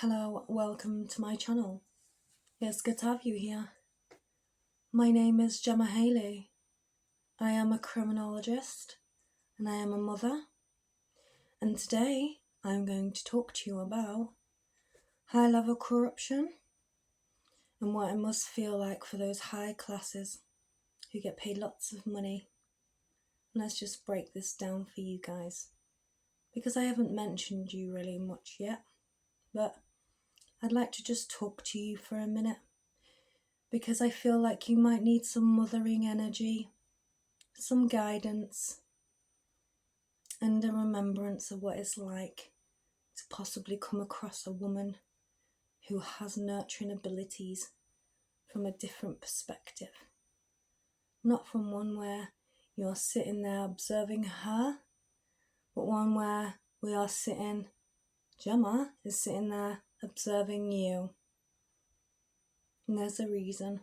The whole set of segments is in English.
Hello, welcome to my channel. It's good to have you here. My name is Gemma Haley. I am a criminologist and I am a mother. And today I'm going to talk to you about high-level corruption and what it must feel like for those high classes who get paid lots of money. Let's just break this down for you guys, because I haven't mentioned you really much yet, but I'd like to just talk to you for a minute, because I feel like you might need some mothering energy, some guidance, and a remembrance of what it's like to possibly come across a woman who has nurturing abilities from a different perspective. Not from one where you're sitting there observing her, but one where Gemma is sitting there observing you. And there's a reason.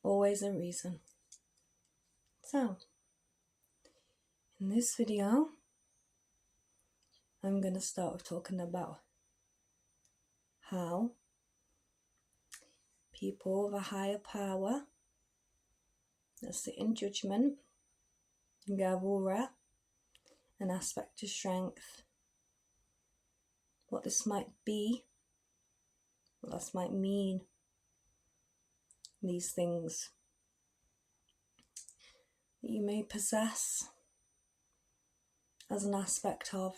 Always a reason. So, in this video, I'm going to start with talking about how people of a higher power that sit in judgment, gavura, an aspect of strength, what this might be, what this might mean, these things that you may possess as an aspect of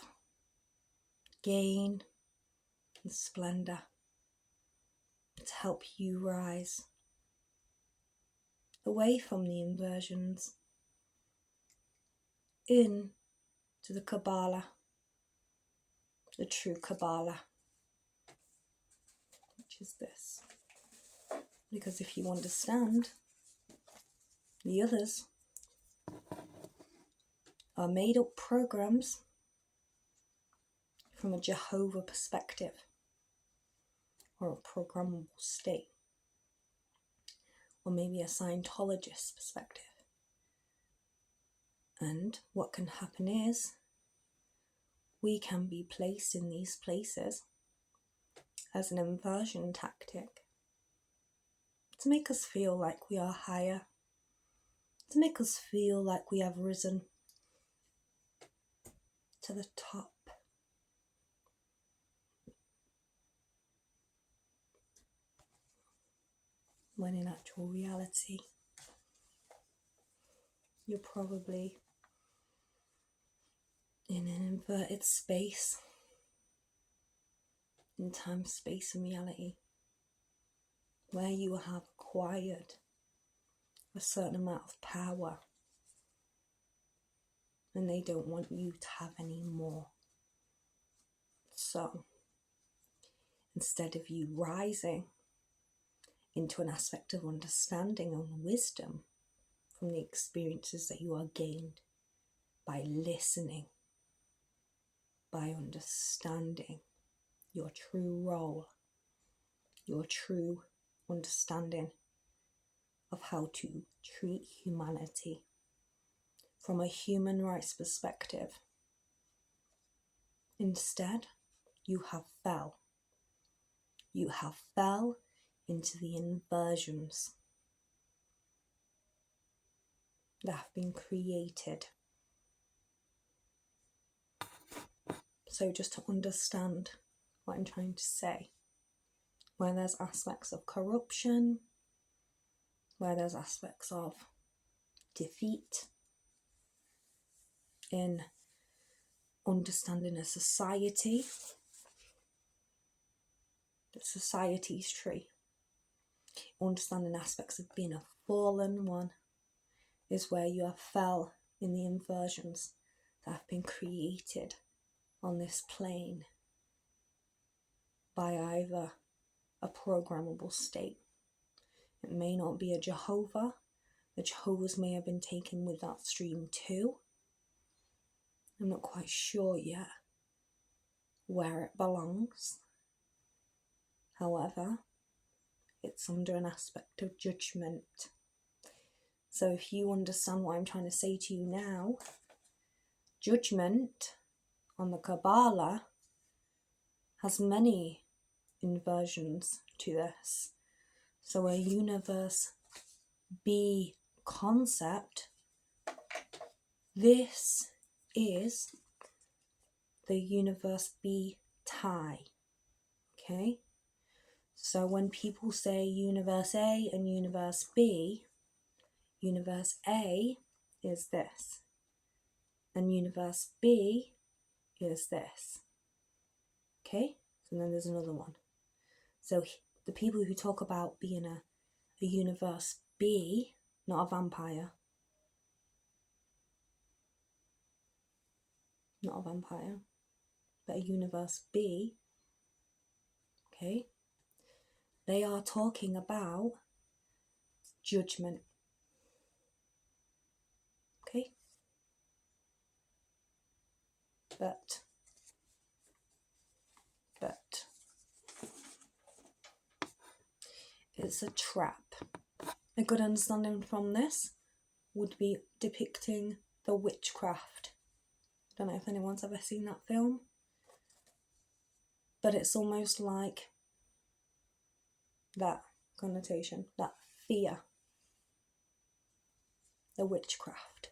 gain and splendour to help you rise away from the inversions in to the Kabbalah, the true Kabbalah, which is this. Because if you understand, the others are made up programs from a Jehovah perspective, or a programmable state, or maybe a Scientologist perspective. And what can happen is we can be placed in these places as an inversion tactic to make us feel like we are higher, to make us feel like we have risen to the top. When in actual reality, you're probably in an inverted space, in time, space and reality, where you have acquired a certain amount of power and they don't want you to have any more. So instead of you rising into an aspect of understanding and wisdom from the experiences that you are gained by listening, by understanding your true role, your true understanding of how to treat humanity from a human rights perspective. Instead, you have fell into the inversions that have been created. So just to understand what I'm trying to say, where there's aspects of corruption, where there's aspects of defeat in understanding a society, the society's tree, understanding aspects of being a fallen one, is where you have fell in the inversions that have been created on this plane by either a programmable state. It may not be a Jehovah. The Jehovahs may have been taken with that stream too. I'm not quite sure yet where it belongs. However, it's under an aspect of judgment. So if you understand what I'm trying to say to you now, judgment on the Kabbalah has many inversions to this. So a universe B concept, this is the universe B tie. Okay? So when people say universe A and universe B, universe A is this, and universe B is this. Okay? And then there's another one. So the people who talk about being a universe B, not a vampire, but a universe B, okay, they are talking about judgment. Okay? But it's a trap. A good understanding from this would be depicting the witchcraft. I don't know if anyone's ever seen that film, but it's almost like that connotation, that fear, the witchcraft.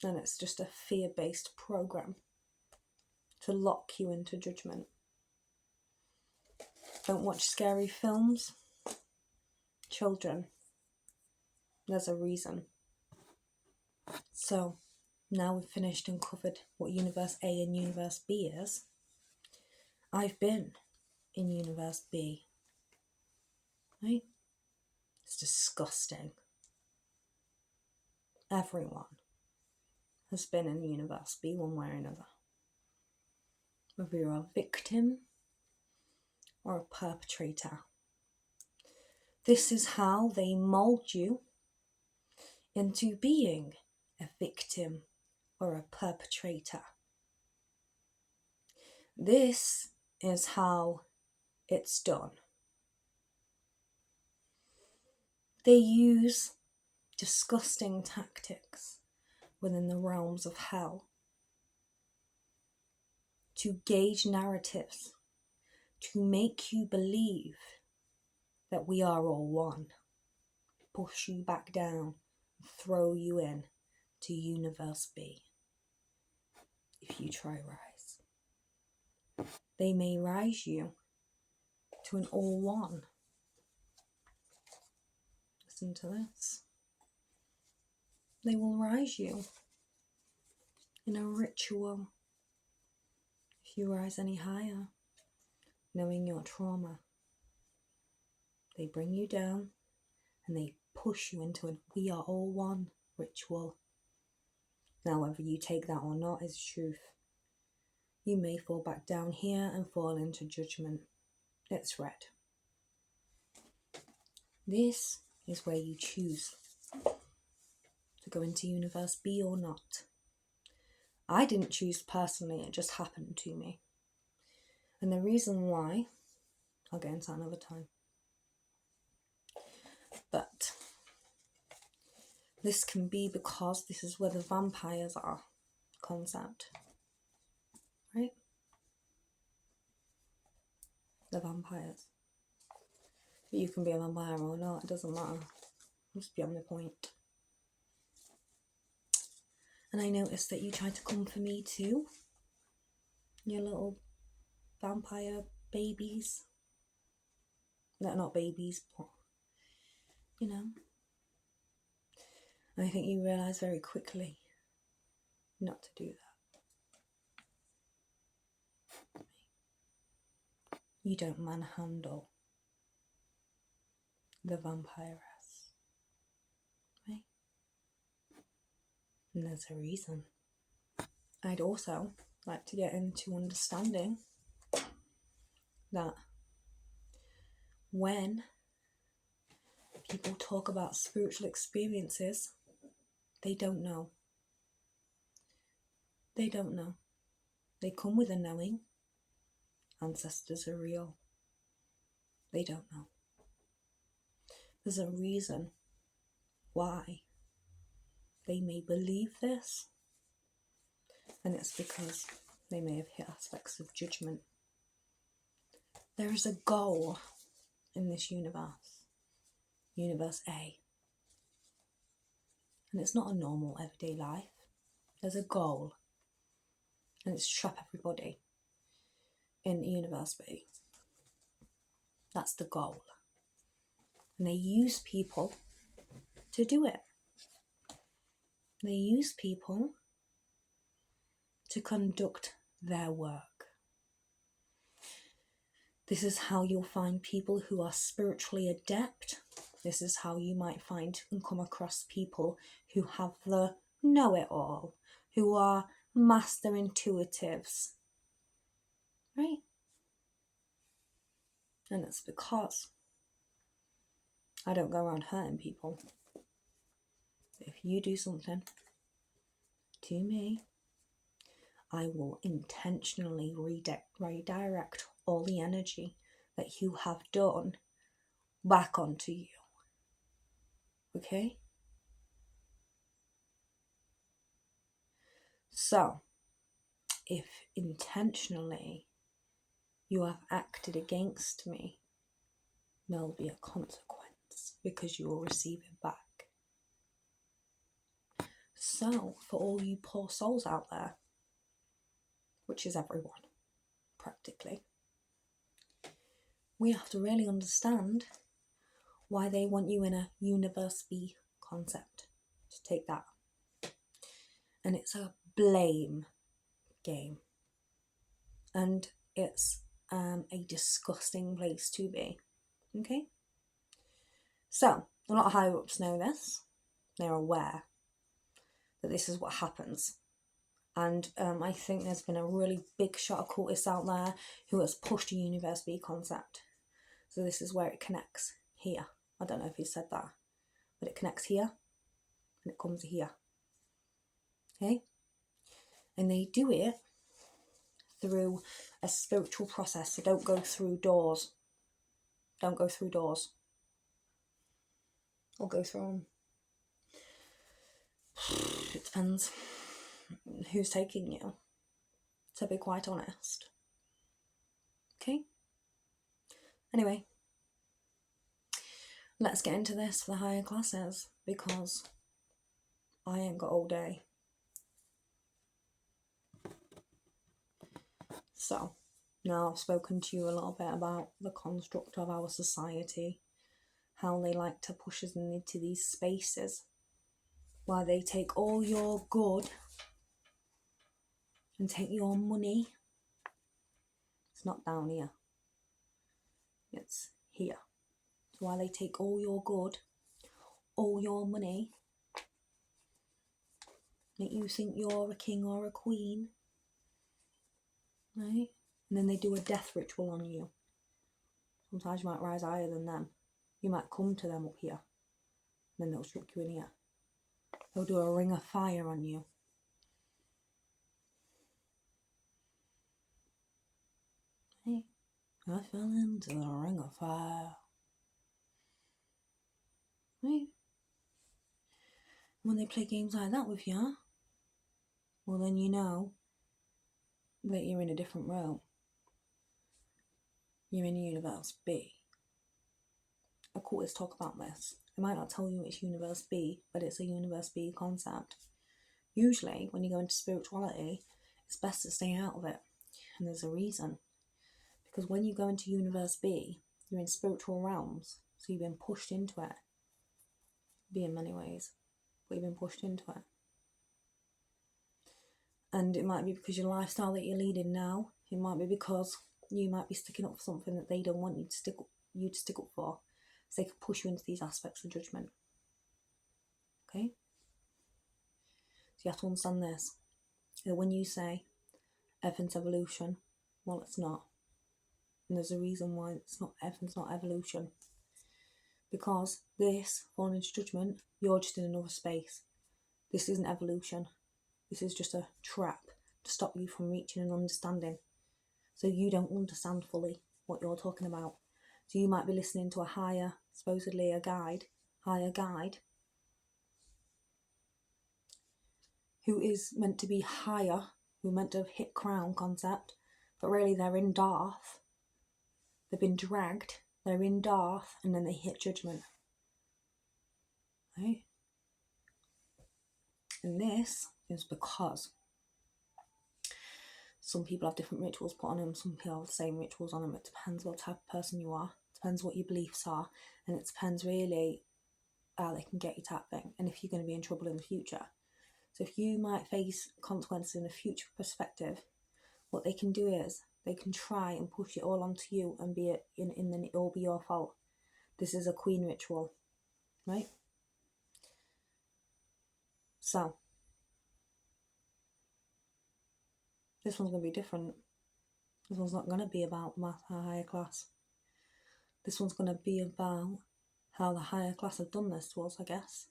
And it's just a fear-based program to lock you into judgment. Don't watch scary films. Children, there's a reason. So now we've finished and covered what universe A and universe B is. I've been in universe B, right? It's disgusting. Everyone has been in universe B one way or another. Whether you're a victim or a perpetrator. This is how they mold you into being a victim or a perpetrator. This is how it's done. They use disgusting tactics within the realms of hell to gauge narratives, to make you believe that we are all one, push you back down, throw you in to universe B. If you try rise, they may rise you to an all one. Listen to this. They will rise you in a ritual. If you rise any higher, knowing your trauma, they bring you down and they push you into a we are all one ritual. Now, whether you take that or not is truth. You may fall back down here and fall into judgment. It's red. This is where you choose to go into universe B or not. I didn't choose personally, it just happened to me. And the reason why, I'll get into that another time. But this can be because this is where the vampires are concept. Right? The vampires. You can be a vampire or not, it doesn't matter. Just beyond the point. And I noticed that you tried to come for me too. Your little vampire babies. They're not babies, but you know. And I think you realise very quickly not to do that. You don't manhandle the vampiress. Right? And there's a reason. I'd also like to get into understanding that when people talk about spiritual experiences, they don't know. They don't know. They come with a knowing. Ancestors are real. They don't know. There's a reason why they may believe this. And it's because They may have hit aspects of judgment. There is a goal in this universe. Universe A. And it's not a normal everyday life. There's a goal. And it's to trap everybody in Universe B. That's the goal. And they use people to do it. They use people to conduct their work. This is how you'll find people who are spiritually adept. This is how you might find and come across people who have the know-it-all, who are master intuitives, right? And it's because I don't go around hurting people. If you do something to me, I will intentionally redirect all the energy that you have done back onto you. Okay? So, if intentionally you have acted against me, there'll be a consequence because you will receive it back. So, for all you poor souls out there, which is everyone, practically, we have to really understand why they want you in a Universe B concept. To take that. And it's a blame game. And it's a disgusting place to be. Okay? So, a lot of higher ups know this. They're aware that this is what happens. And I think there's been a really big shot of cultists out there who has pushed a Universe B concept. So this is where it connects here. I don't know if he said that, but it connects here and it comes here. Okay? And they do it through a spiritual process. So don't go through doors. Don't go through doors. Or go through them. It depends who's taking you, to be quite honest. Okay? Anyway, let's get into this for the higher classes, because I ain't got all day. So, now I've spoken to you a little bit about the construct of our society, how they like to push us into these spaces where they take all your good and take your money. It's not down here. It's here. So while they take all your good, all your money, make you think you're a king or a queen, right? And then they do a death ritual on you. Sometimes you might rise higher than them. You might come to them up here. Then they'll chuck you in here. They'll do a ring of fire on you. Hey, I fell into the ring of fire. Right? When they play games like that with you, well then you know that you're in a different realm. You're in Universe B. Occultists talk about this. They might not tell you it's Universe B, but it's a Universe B concept. Usually, when you go into spirituality, it's best to stay out of it. And there's a reason. Because when you go into Universe B, you're in spiritual realms. So you've been pushed into it. Be in many ways. But you've been pushed into it. And it might be because your lifestyle that you're leading now. It might be because you might be sticking up for something that they don't want you to stick up for. So they can push you into these aspects of judgment. Okay? So you have to understand this. That when you say everything's evolution, well, it's not. And there's a reason why everything's not evolution. Because this, falling into judgment, you're just in another space. This isn't evolution. This is just a trap to stop you from reaching an understanding. So you don't understand fully what you're talking about. So you might be listening to a higher, supposedly higher guide, who is meant to be higher who meant to have hit crown concept, but really they're in Darth. They've been dragged, they're in Darth, and then they hit judgment. Right? And this is because some people have different rituals put on them, some people have the same rituals on them. It depends what type of person you are, it depends what your beliefs are, and it depends really how they can get you type thing, and if you're going to be in trouble in the future. So if you might face consequences in a future perspective, what they can do is they can try and push it all onto you and be it in then it all be your fault. This is a queen ritual, right? So this one's going to be different. This one's not going to be about math or higher class. This one's going to be about how the higher class have done this to us, I guess.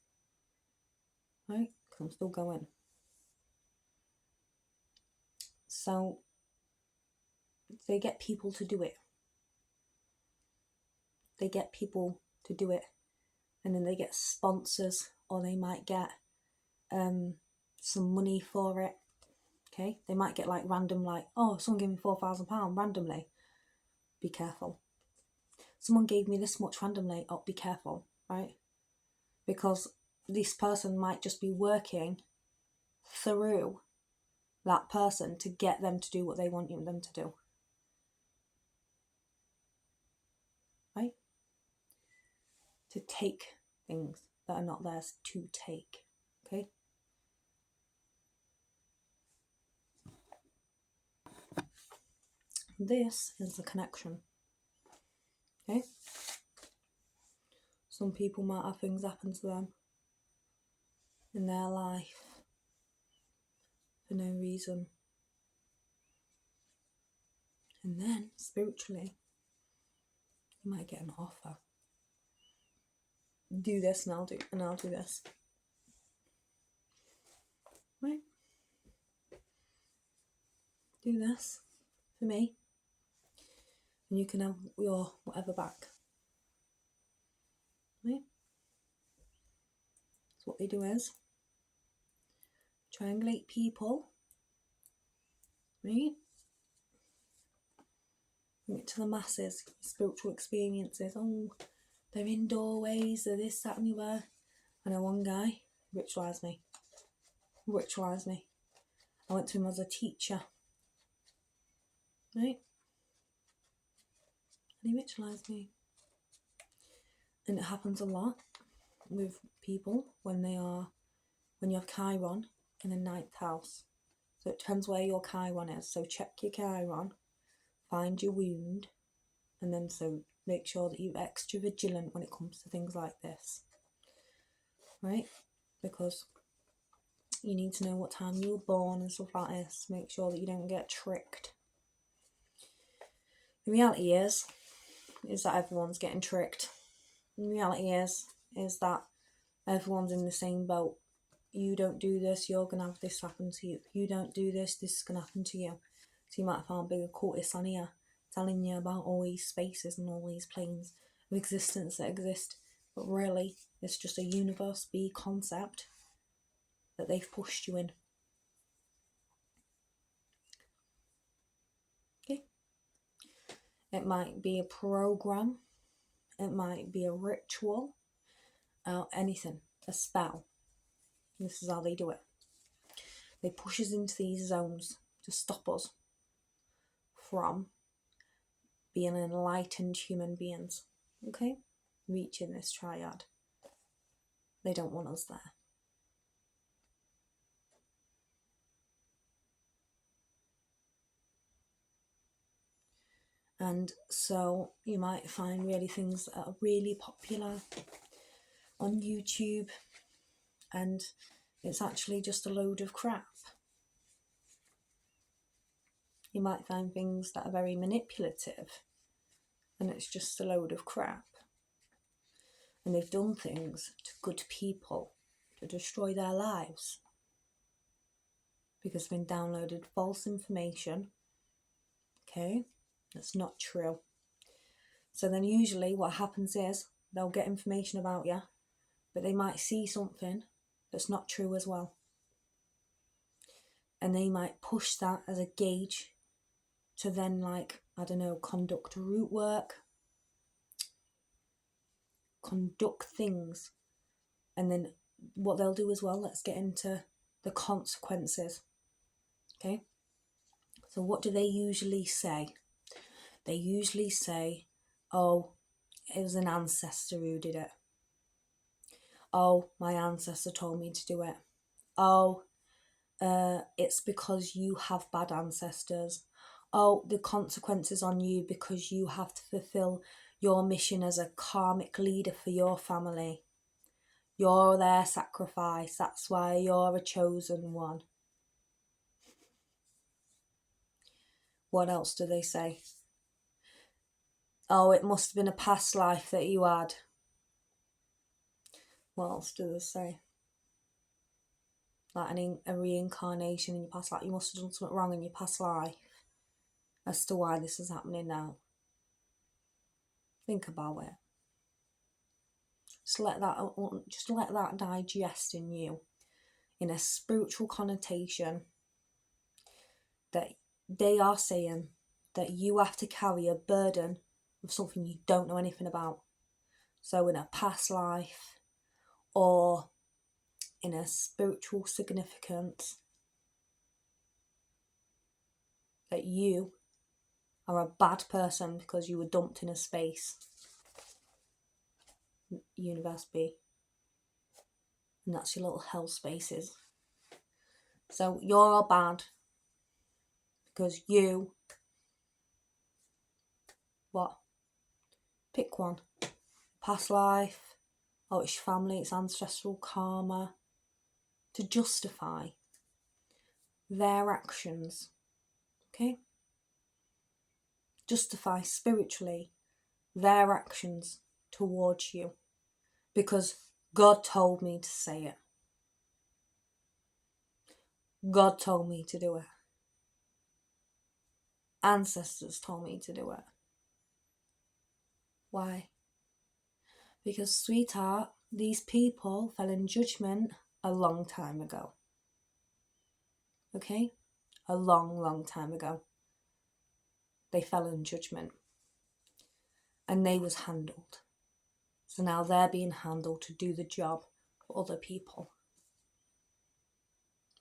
Right? Because I'm still going. So they get people to do it. They get people to do it. And then they get sponsors, or they might get some money for it. Okay? They might get like random, like, oh, someone gave me £4,000 randomly. Be careful. Someone gave me this much randomly. Oh, be careful, right? Because this person might just be working through that person to get them to do what they want them to do. Right? To take things that are not theirs to take. Okay? This is the connection. Okay? Some people might have things happen to them in their life for no reason. And then, spiritually, you might get an offer. Do this and I'll do this. Right? Do this for me. And you can have your whatever back. Right? So what they do is triangulate people. Right? Bring it to the masses. Spiritual experiences. Oh, they're in doorways, they're this, that and the other. I know one guy ritualised me. I went to him as a teacher. Right? And he ritualised me. And it happens a lot with people when you have Chiron in the 9th house. So it depends where your Chiron is. So check your Chiron, find your wound, and then so make sure that you're extra vigilant when it comes to things like this. Right? Because you need to know what time you were born and stuff like this. Make sure that you don't get tricked. The reality is that everyone's getting tricked. The reality is that everyone's in the same boat. You don't do this, you're going to have this happen to you. You don't do this, this is going to happen to you. So you might find bigger cultists on here telling you about all these spaces and all these planes of existence that exist. But really, it's just a universe B concept that they've pushed you in. Okay? It might be a program. It might be a ritual. Anything. A spell. This is how they do it. They push us into these zones to stop us from being enlightened human beings. Okay? Reaching this triad. They don't want us there. And so you might find really things that are really popular on YouTube, and it's actually just a load of crap. You might find things that are very manipulative, and it's just a load of crap. And they've done things to good people to destroy their lives because they've been downloaded false information. Okay? That's not true. So then usually what happens is they'll get information about you, but they might see something that's not true as well. And they might push that as a gauge to then, like, I don't know, conduct root work, conduct things. And then what they'll do as well, let's get into the consequences. Okay? So what do they usually say? They usually say, oh, it was an ancestor who did it. Oh, my ancestor told me to do it. Oh, it's because you have bad ancestors. Oh, the consequences on you because you have to fulfill your mission as a karmic leader for your family. You're their sacrifice. That's why you're a chosen one. What else do they say? Oh, it must have been a past life that you had. What else do they say? Like a reincarnation in your past life. You must have done something wrong in your past life as to why this is happening now. Think about it. Just let that digest in you, in a spiritual connotation, that they are saying that you have to carry a burden of something you don't know anything about. So in a past life or in a spiritual significance, that you are a bad person because you were dumped in a space, universe B, and that's your little hell spaces. So you're bad because you, what? Pick one. Past life, oh, it's your family, it's ancestral karma, to justify their actions. Okay? Justify spiritually their actions towards you because God told me to say it. God told me to do it. Ancestors told me to do it. Why? Because, sweetheart, these people fell in judgment a long time ago. Okay? A long, long time ago. They fell in judgment. And they was handled. So now they're being handled to do the job for other people.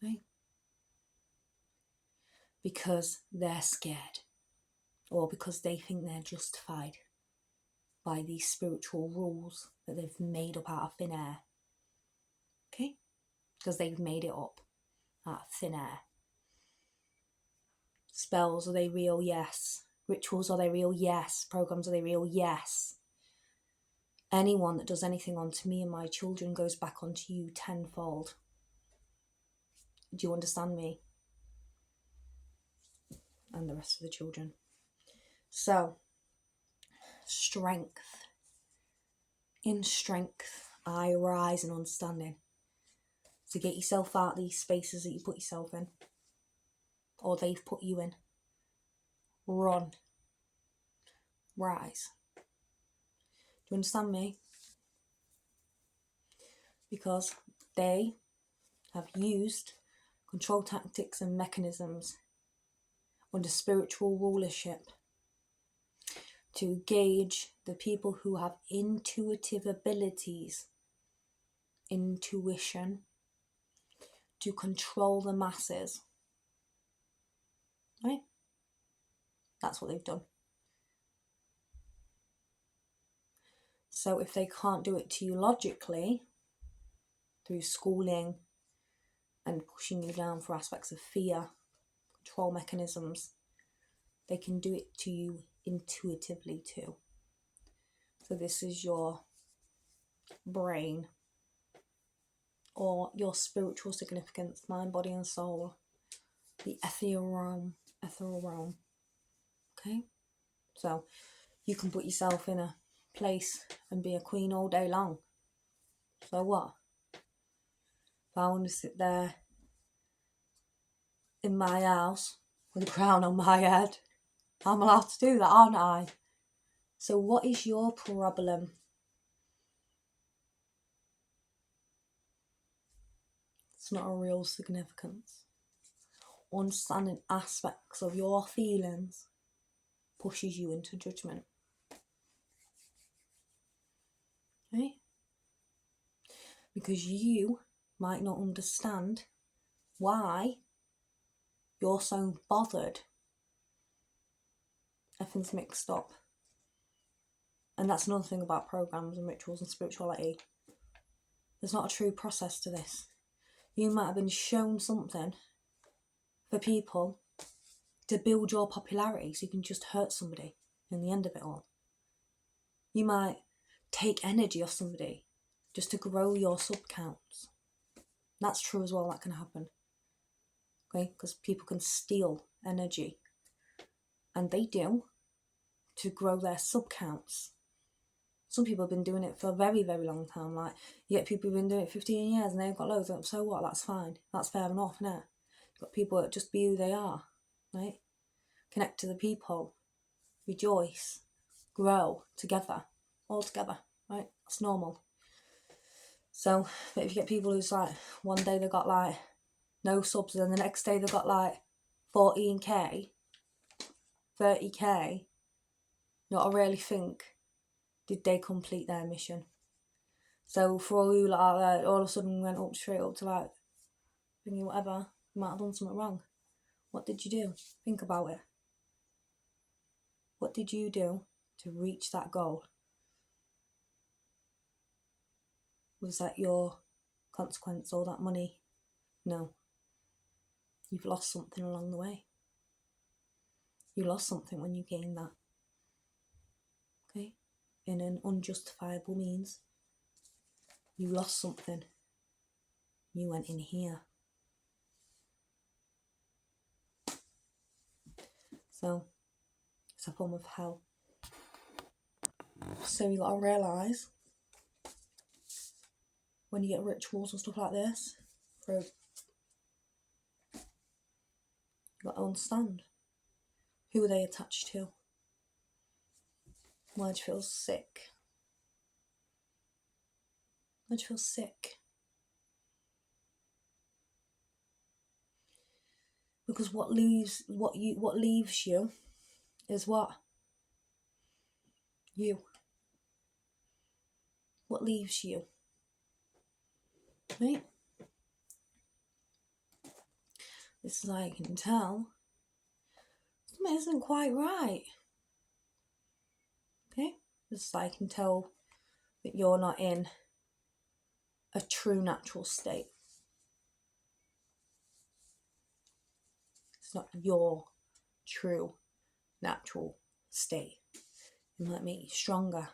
Right? Because they're scared. Or because they think they're justified by these spiritual rules that they've made up out of thin air. Okay? Because they've made it up out of thin air. Spells, are they real? Yes. Rituals, are they real? Yes. Programs, are they real? Yes. Anyone that does anything onto me and my children goes back onto you tenfold. Do you understand me? And the rest of the children. So, strength. In strength, I rise in understanding. So get yourself out of these spaces that you put yourself in. Or they've put you in. Run. Rise. Do you understand me? Because they have used control tactics and mechanisms under spiritual rulership to gauge the people who have intuitive abilities, intuition, to control the masses. Right? That's what they've done. So if they can't do it to you logically, through schooling and pushing you down for aspects of fear, control mechanisms, they can do it to you intuitively too. So this is your brain or your spiritual significance, mind, body and soul, the ethereal realm. Okay? So you can put yourself in a place and be a queen all day long. So what? If I want to sit there in my house with a crown on my head, I'm allowed to do that, aren't I? So what is your problem? It's not a real significance. understanding aspects of your feelings pushes you into judgment. Okay? Because you might not understand why you're so bothered. Everything's mixed up. And that's another thing about programs and rituals and spirituality. There's not a true process to this. You might have been shown something for people to build your popularity so you can just hurt somebody in the end of it all. You might take energy off somebody just to grow your sub counts. That's true as well, that can happen. Okay, because people can steal energy. And they do, to grow their sub counts. Some people have been doing it for a very, very long time. Like, you get people who've been doing it 15 years and they've got loads of them. So what? That's fine. That's fair enough, innit? You've got people that just be who they are, right? Connect to the people. Rejoice. Grow together. All together, right? That's normal. So, but if you get people who's like, one day they've got like no subs and the next day they've got like 14k, 30k, you got to really think, did they complete their mission? So for all you like, all of a sudden went up straight up to like thinking whatever, you might have done something wrong. What did you do? Think about it. What did you do to reach that goal? Was that your consequence, all that money? No. You've lost something along the way. You lost something when you gained that. Okay? In an unjustifiable means. You lost something. You went in here. So, it's a form of hell. So you got to realise, when you get rituals and stuff like this, you got to understand, who are they attached to? Why do you feel sick? Why do you feel sick? Because what leaves you is what? You. What leaves you? Right? This is how I can tell something isn't quite right. Okay? This is how I can tell that you're not in a true natural state. It's not your true natural state. It might make you stronger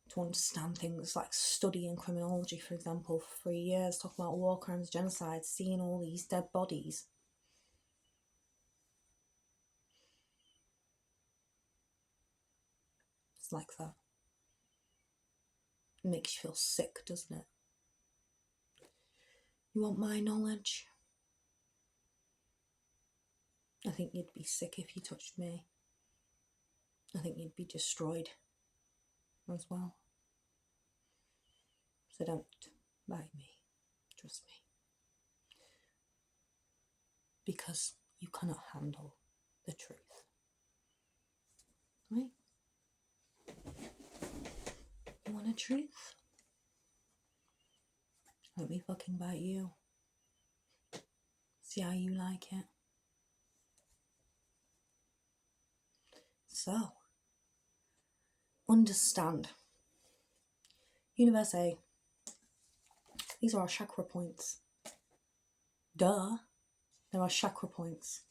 to understand things like studying criminology, for example, for 3 years, talking about war crimes, genocide, seeing all these dead bodies. It's like that. It makes you feel sick, doesn't it? You want my knowledge? I think you'd be sick if you touched me. I think you'd be destroyed as well. So don't bite me. Trust me. Because you cannot handle the truth. Right? You want a truth? Let me fucking bite you. See how you like it. So, understand. Universe A. These are our chakra points. Duh. There are chakra points.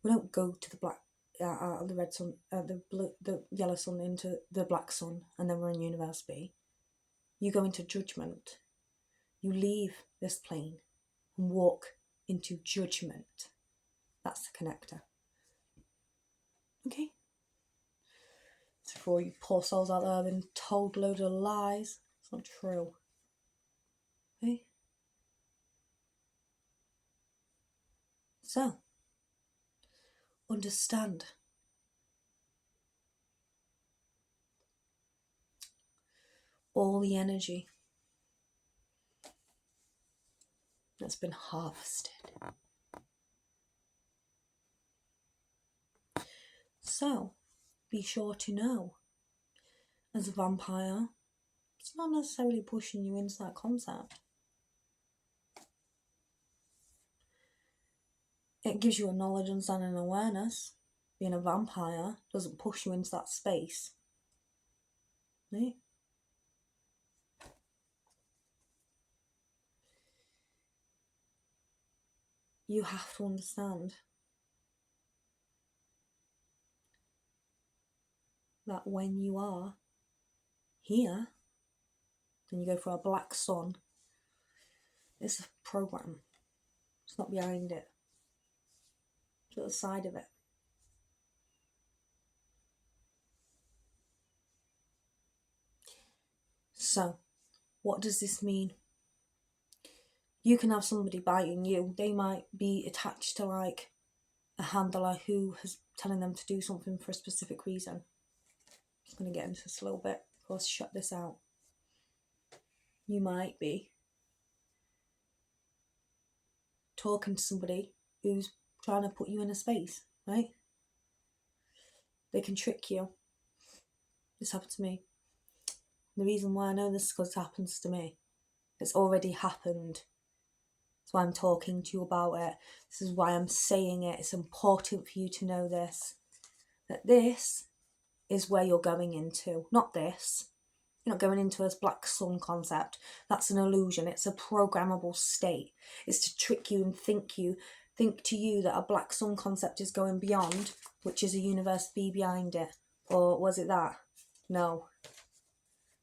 We don't go to the black, the red sun, the yellow sun into the black sun, and then we're in Universe B. You go into judgment. You leave this plane and walk into judgment. That's the connector. Okay? So for all you poor souls out there been told a load of lies, it's not true. Okay? So, understand. All the energy that's been harvested So, be sure to know, as a vampire, it's not necessarily pushing you into that concept. It gives you a knowledge, understanding, and awareness. Being a vampire doesn't push you into that space. Right? You have to understand that when you are here, and you go for a black sun, it's a program. It's not behind it. It's at the side of it. So, what does this mean? You can have somebody biting you. They might be attached to like a handler who is telling them to do something for a specific reason. I'm just going to get into this a little bit. Let's shut this out. You might be talking to somebody who's trying to put you in a space, right? They can trick you. This happened to me. The reason why I know this is because it happens to me. It's already happened. That's why I'm talking to you about it. This is why I'm saying it. It's important for you to know this. That this is where you're going into. Not this. You're not going into this black sun concept. That's an illusion. It's a programmable state. It's to trick you and think to you that a black sun concept is going beyond, which is a universe B behind it. Or was it that? No.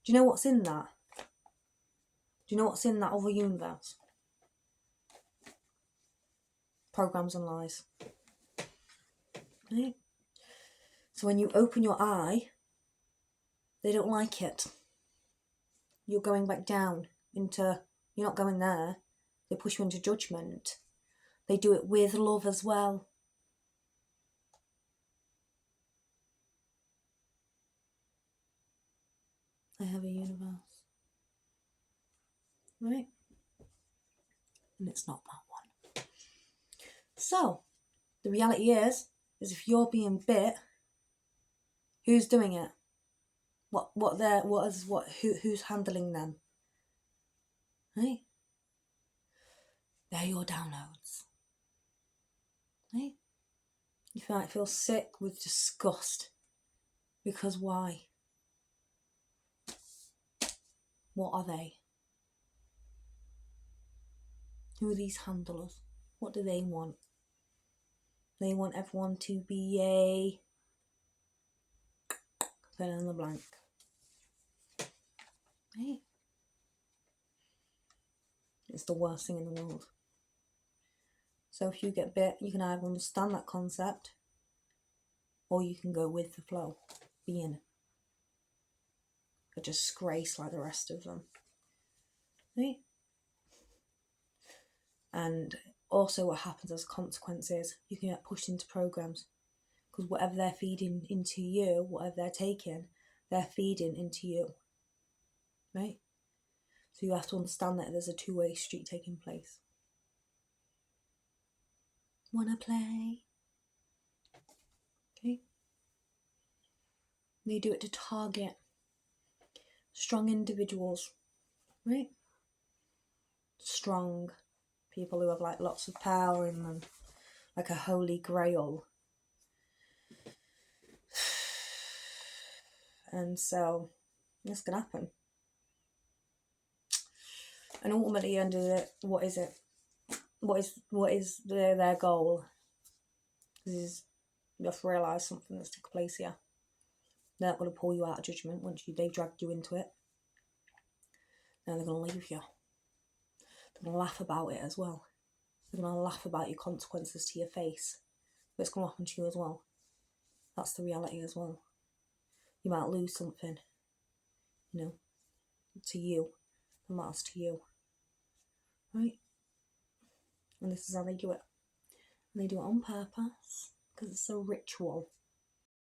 Do you know what's in that? Do you know what's in that other universe? Programs and lies. Right? So when you open your eye, they don't like it. You're going back down into, you're not going there. They push you into judgment. They do it with love as well. I have a universe. Right? And it's not that one. So, the reality is if you're being bit, who's doing it? Who's handling them? Right? They're your downloads. Right? You might feel sick with disgust. Because why? What are they? Who are these handlers? What do they want? They want everyone to be a fill in the blank. Right? It's the worst thing in the world. So if you get bit, you can either understand that concept or you can go with the flow, being a disgrace like the rest of them. Right? And also what happens as a consequence is you can get pushed into programs because whatever they're feeding into you, whatever they're taking, they're feeding into you. Right? So you have to understand that there's a two-way street taking place. Wanna play? Okay. They do it to target strong individuals, right? Strong people who have like lots of power in them, like a holy grail. And so this can happen. And ultimately, under it, what is it? What is their goal? Is you have to realise something that's taken place here. They're not going to pull you out of judgment once they've dragged you into it. Now they're going to leave you. They're going to laugh about it as well. They're going to laugh about your consequences to your face. But it's going to happen to you as well. That's the reality as well. You might lose something, to you. It matters to you. Right? And this is how they do it. And they do it on purpose because it's a ritual.